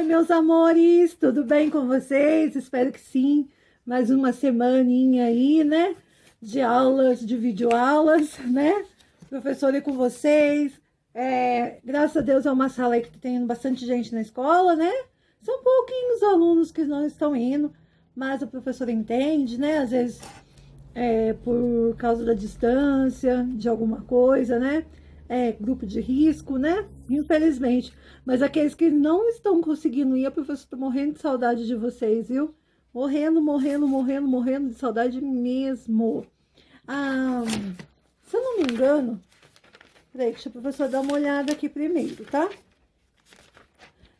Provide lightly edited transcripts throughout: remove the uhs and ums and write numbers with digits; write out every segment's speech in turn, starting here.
meus amores, tudo bem com vocês? Espero que sim. Mais uma semaninha aí, né? De aulas, de videoaulas, né? Professora com vocês. Graças a Deus é uma sala aí que tem bastante gente na escola, né? São pouquinhos alunos que não estão indo, mas a professora entende, né? Às vezes por causa da distância, de alguma coisa, né? Grupo de risco, né? Infelizmente. Mas aqueles que não estão conseguindo ir, a professora está morrendo de saudade de vocês, viu? Morrendo de saudade mesmo. Se eu não me engano, peraí, deixa a professora dar uma olhada aqui primeiro, tá?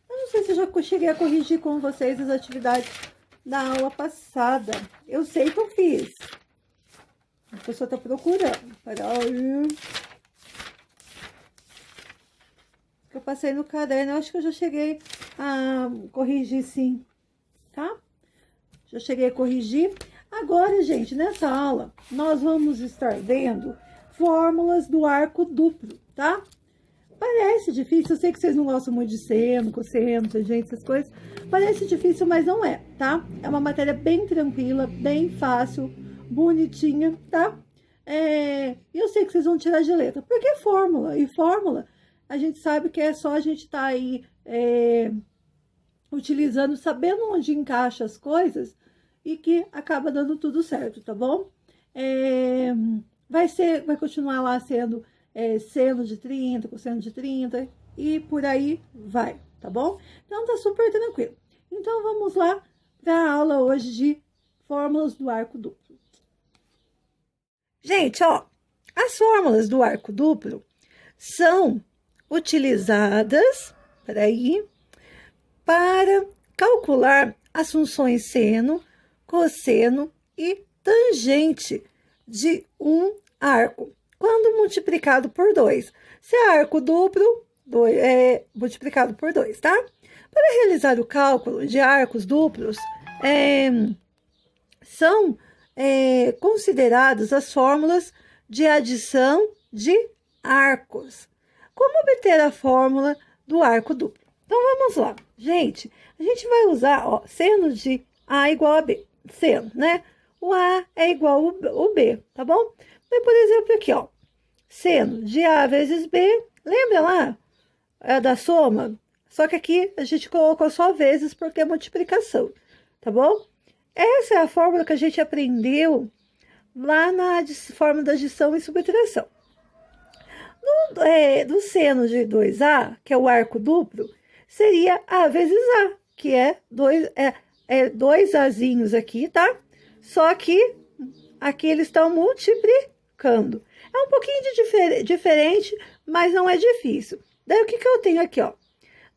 Eu não sei se eu já cheguei a corrigir com vocês as atividades da aula passada. Eu sei que eu fiz. A pessoa está procurando. Peraí. Eu passei no caderno, eu acho que eu já cheguei a corrigir, sim, tá? Já cheguei a corrigir. Agora, gente, nessa aula, nós vamos estar vendo fórmulas do arco duplo, tá? Parece difícil, eu sei que vocês não gostam muito de seno, cosseno, tangente, essas coisas. Parece difícil, mas não é, tá? É uma matéria bem tranquila, bem fácil, bonitinha, tá? E eu sei que vocês vão tirar de letra, porque fórmula, e fórmula, a gente sabe que é só a gente tá aí utilizando, sabendo onde encaixa as coisas e que acaba dando tudo certo, tá bom? Vai continuar lá sendo seno de 30, cosseno de 30 e por aí vai, tá bom? Então tá super tranquilo. Então vamos lá para a aula hoje de fórmulas do arco duplo. Gente, ó, as fórmulas do arco duplo são utilizadas, para calcular as funções seno, cosseno e tangente de um arco, quando multiplicado por 2. Se é arco duplo, multiplicado por 2, tá? Para realizar o cálculo de arcos duplos, são consideradas as fórmulas de adição de arcos. Como obter a fórmula do arco duplo? Então, vamos lá. Gente, a gente vai usar, ó, seno de A igual a B. Seno, né? O A é igual ao B, tá bom? Então, por exemplo, aqui, ó. Seno de A vezes B. Lembra lá? Da soma? Só que aqui a gente colocou só vezes porque é multiplicação, tá bom? Essa é a fórmula que a gente aprendeu lá na fórmula da adição e subtração. Do seno de 2A, que é o arco duplo, seria A vezes A, que é dois Azinhos aqui, tá? Só que aqui eles estão multiplicando. É um pouquinho diferente, mas não é difícil. Daí, o que eu tenho aqui, ó?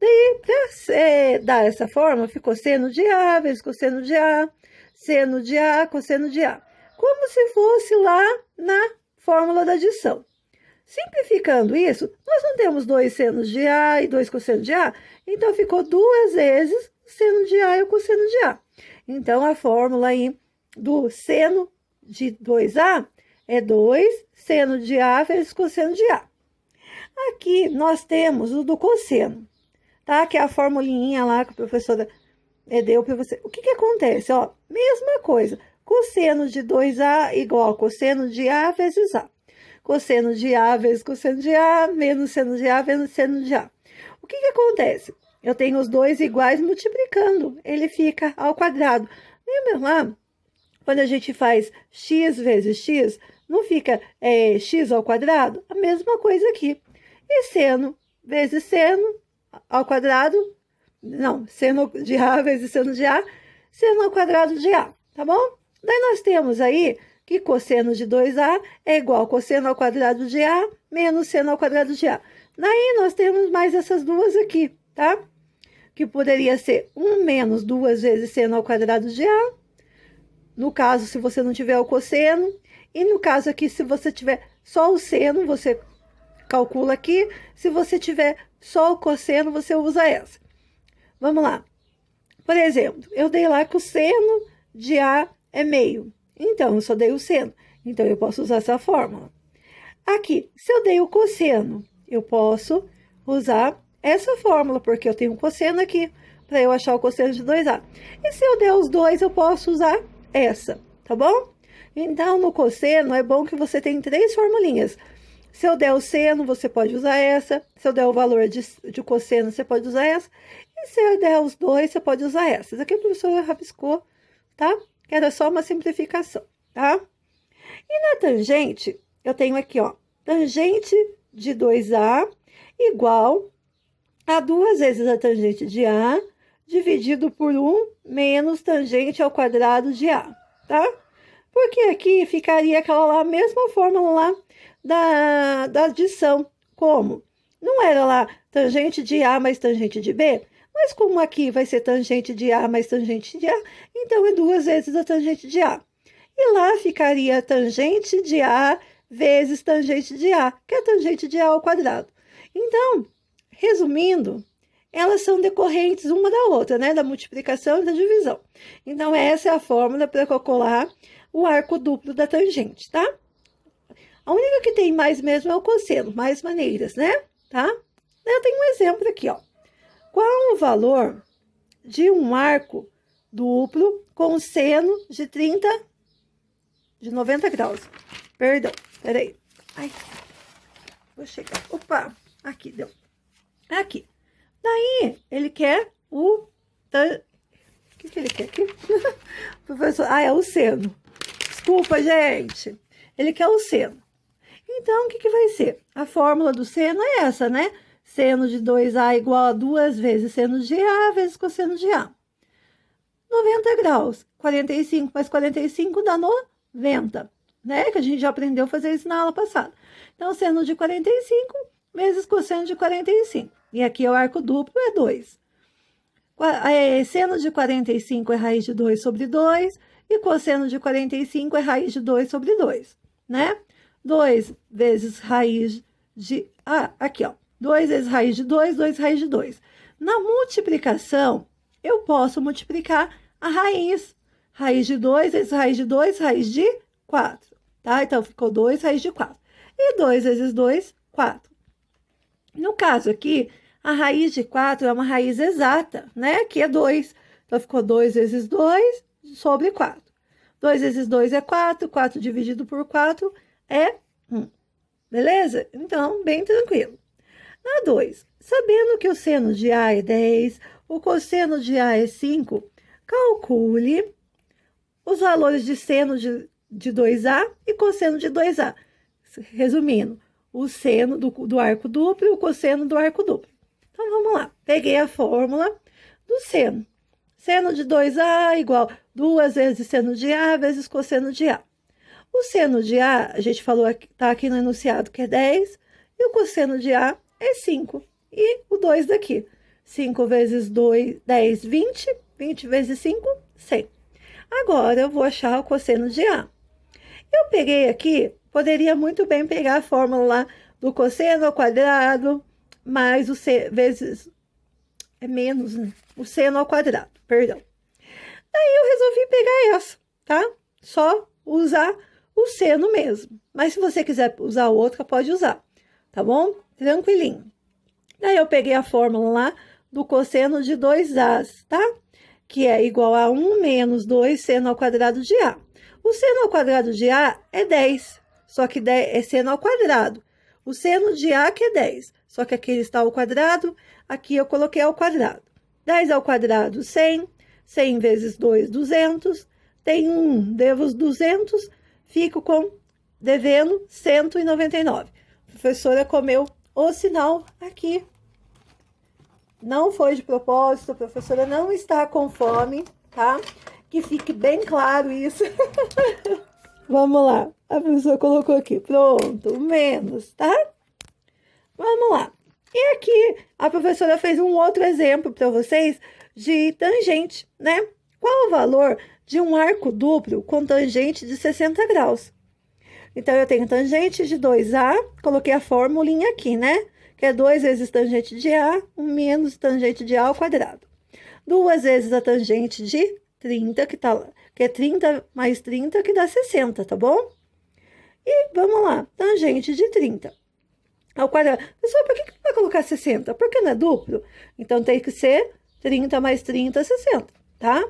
Daí, para dar essa forma, ficou seno de A vezes cosseno de A, seno de A, cosseno de A. Como se fosse lá na fórmula da adição. Simplificando isso, nós não temos 2 senos de A e 2 cossenos de A, então ficou 2 vezes o seno de A e o cosseno de A. Então, a fórmula aí do seno de 2A é 2 seno de A vezes cosseno de A. Aqui nós temos o do cosseno, tá? Que é a formulinha lá que a professora deu para você. O que acontece? Ó, mesma coisa, cosseno de 2A igual a cosseno de A vezes A. Cosseno de A vezes cosseno de A, menos seno de A vezes seno de A. O que acontece? Eu tenho os dois iguais multiplicando, ele fica ao quadrado. Lembra lá, quando a gente faz x vezes x, não fica x ao quadrado? A mesma coisa aqui. E seno vezes seno ao quadrado, não, seno de A vezes seno de A, seno ao quadrado de A, tá bom? Daí nós temos aí que cosseno de 2A é igual a cosseno ao quadrado de A menos seno ao quadrado de A. Daí nós temos mais essas duas aqui, tá? Que poderia ser 1 menos 2 vezes seno ao quadrado de A. No caso, se você não tiver o cosseno. E no caso aqui, se você tiver só o seno, você calcula aqui. Se você tiver só o cosseno, você usa essa. Vamos lá. Por exemplo, eu dei lá que o seno de A é meio. Então, eu só dei o seno. Então, eu posso usar essa fórmula. Aqui, se eu dei o cosseno, eu posso usar essa fórmula, porque eu tenho um cosseno aqui. para eu achar o cosseno de 2A. E se eu der os dois, eu posso usar essa, tá bom? Então, no cosseno, é bom que você tenha 3 formulinhas. Se eu der o seno, você pode usar essa. Se eu der o valor de cosseno, você pode usar essa. E se eu der os dois, você pode usar essas. Aqui a professora rabiscou, tá? Que era só uma simplificação, tá? E na tangente, eu tenho aqui, ó, tangente de 2A igual a 2 vezes a tangente de A, dividido por 1 menos tangente ao quadrado de A, tá? Porque aqui ficaria aquela lá, mesma fórmula lá da adição. Como? Não era lá tangente de A mais tangente de B? Mas como aqui vai ser tangente de A mais tangente de A, então é 2 vezes a tangente de A. E lá ficaria tangente de A vezes tangente de A, que é tangente de A ao quadrado. Então, resumindo, elas são decorrentes uma da outra, né? Da multiplicação e da divisão. Então, essa é a fórmula para calcular o arco duplo da tangente, tá? A única que tem mais mesmo é o cosseno, mais maneiras, né? Tá? Eu tenho um exemplo aqui, ó. Qual o valor de um arco duplo com seno de 90 graus? Perdão, peraí. Ai, vou chegar. Opa, aqui, deu. Aqui. Daí, ele quer o... O que ele quer aqui? Professor, é o seno. Desculpa, gente. Ele quer o seno. Então, o que vai ser? A fórmula do seno é essa, né? Seno de 2A igual a 2 vezes seno de A vezes cosseno de A. 90 graus. 45 mais 45 dá 90, né? Que a gente já aprendeu a fazer isso na aula passada. Então, seno de 45 vezes cosseno de 45. E aqui o arco duplo é 2. Seno de 45 é raiz de 2 sobre 2. E cosseno de 45 é raiz de 2 sobre 2, né? 2 vezes raiz de... aqui, ó. 2 vezes raiz de 2, 2 raiz de 2. Na multiplicação, eu posso multiplicar a raiz. Raiz de 2 vezes raiz de 2, raiz de 4, tá? Então, ficou 2 raiz de 4. E 2 vezes 2, 4. No caso aqui, a raiz de 4 é uma raiz exata, né? Que é 2. Então, ficou 2 vezes 2 sobre 4. 2 vezes 2 é 4, 4 dividido por 4 é 1. Beleza? Então, bem tranquilo. Na 2, sabendo que o seno de A é 10, o cosseno de A é 5, calcule os valores de seno de 2A e cosseno de 2A. Resumindo, o seno do arco duplo e o cosseno do arco duplo. Então, vamos lá. Peguei a fórmula do seno. Seno de 2A igual 2 vezes seno de A vezes cosseno de A. O seno de A, a gente falou, tá aqui no enunciado que é 10, e o cosseno de A é 5. E o 2 daqui. 5 vezes 2, 10, 20. 20 vezes 5, 100. Agora, eu vou achar o cosseno de A. Eu peguei aqui, poderia muito bem pegar a fórmula lá do cosseno ao quadrado, mais o vezes... É menos, né? O seno ao quadrado, perdão. Daí, eu resolvi pegar essa, tá? Só usar o seno mesmo. Mas, se você quiser usar outra, pode usar, tá bom? Tranquilinho. Daí, eu peguei a fórmula lá do cosseno de 2A's, tá? Que é igual a 1 menos 2 seno ao quadrado de A. O seno ao quadrado de A é 10, só que é seno ao quadrado. O seno de A que é 10, só que aqui ele está ao quadrado, aqui eu coloquei ao quadrado. 10 ao quadrado, 100. 100 vezes 2, 200. Tem 1, devo os 200, fico devendo 199. A professora comeu o sinal aqui. Não foi de propósito, a professora não está com fome, tá? Que fique bem claro isso. Vamos lá, a professora colocou aqui, pronto, menos, tá? Vamos lá. E aqui, a professora fez um outro exemplo para vocês de tangente, né? Qual o valor de um arco duplo com tangente de 60 graus? Então, eu tenho tangente de 2A, coloquei a formulinha aqui, né? Que é 2 vezes tangente de A, menos tangente de A ao quadrado. 2 vezes a tangente de 30, que é 30 mais 30, que dá 60, tá bom? E vamos lá, tangente de 30 ao quadrado. Pessoal, por que vai colocar 60? Porque não é duplo? Então, tem que ser 30 mais 30, 60, tá?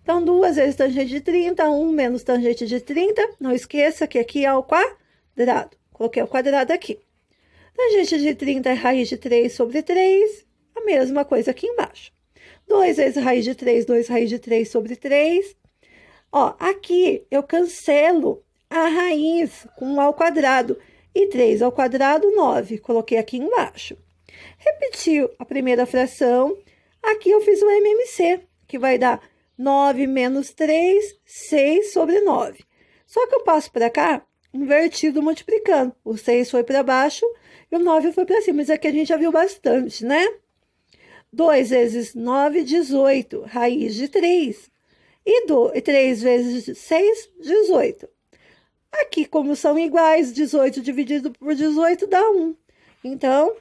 Então, 2 vezes tangente de 30, 1 menos tangente de 30. Não esqueça que aqui é ao quadrado. Coloquei o quadrado aqui. Tangente de 30 é raiz de 3 sobre 3. A mesma coisa aqui embaixo. 2 vezes raiz de 3, 2 raiz de 3 sobre 3. Ó, aqui eu cancelo a raiz com 1 ao quadrado. E 3 ao quadrado, 9. Coloquei aqui embaixo. Repetiu a primeira fração. Aqui eu fiz o MMC, que vai dar 9 menos 3, 6 sobre 9. Só que eu passo para cá, invertido multiplicando. O 6 foi para baixo e o 9 foi para cima. Mas aqui a gente já viu bastante, né? 2 vezes 9, 18. Raiz de 3. E 3 vezes 6, 18. Aqui, como são iguais, 18 dividido por 18 dá 1. Então,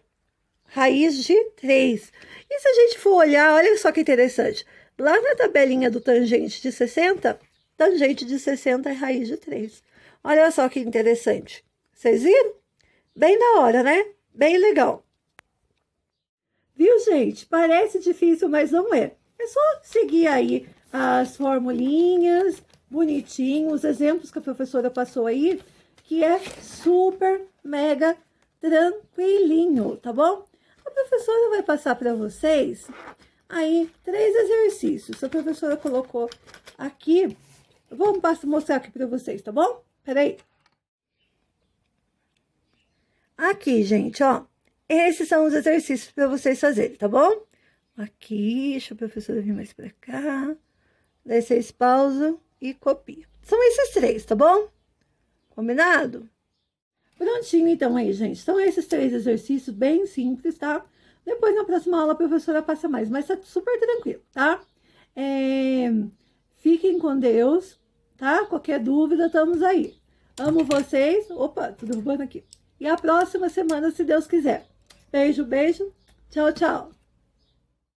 raiz de 3. E se a gente for olhar, olha só que interessante. Lá na tabelinha do tangente de 60, tangente de 60 é raiz de 3. Olha só que interessante. Vocês viram? Bem da hora, né? Bem legal. Viu, gente? Parece difícil, mas não é. É só seguir aí as formulinhas, bonitinho, os exemplos que a professora passou aí, que é super, mega tranquilinho, tá bom? A professora vai passar para vocês aí 3 exercícios. A professora colocou aqui. Vamos mostrar aqui para vocês, tá bom? Peraí. Aqui, gente, ó. Esses são os exercícios para vocês fazerem, tá bom? Aqui, deixa a professora vir mais para cá. Daí vocês pausam e copiam. São esses 3, tá bom? Combinado? Prontinho, então, aí, gente. São esses 3 exercícios bem simples, tá? Depois, na próxima aula, a professora passa mais. Mas tá super tranquilo, tá? Fiquem com Deus, tá? Qualquer dúvida, estamos aí. Amo vocês. Opa, tô derrubando aqui. E a próxima semana, se Deus quiser. Beijo, beijo. Tchau, tchau.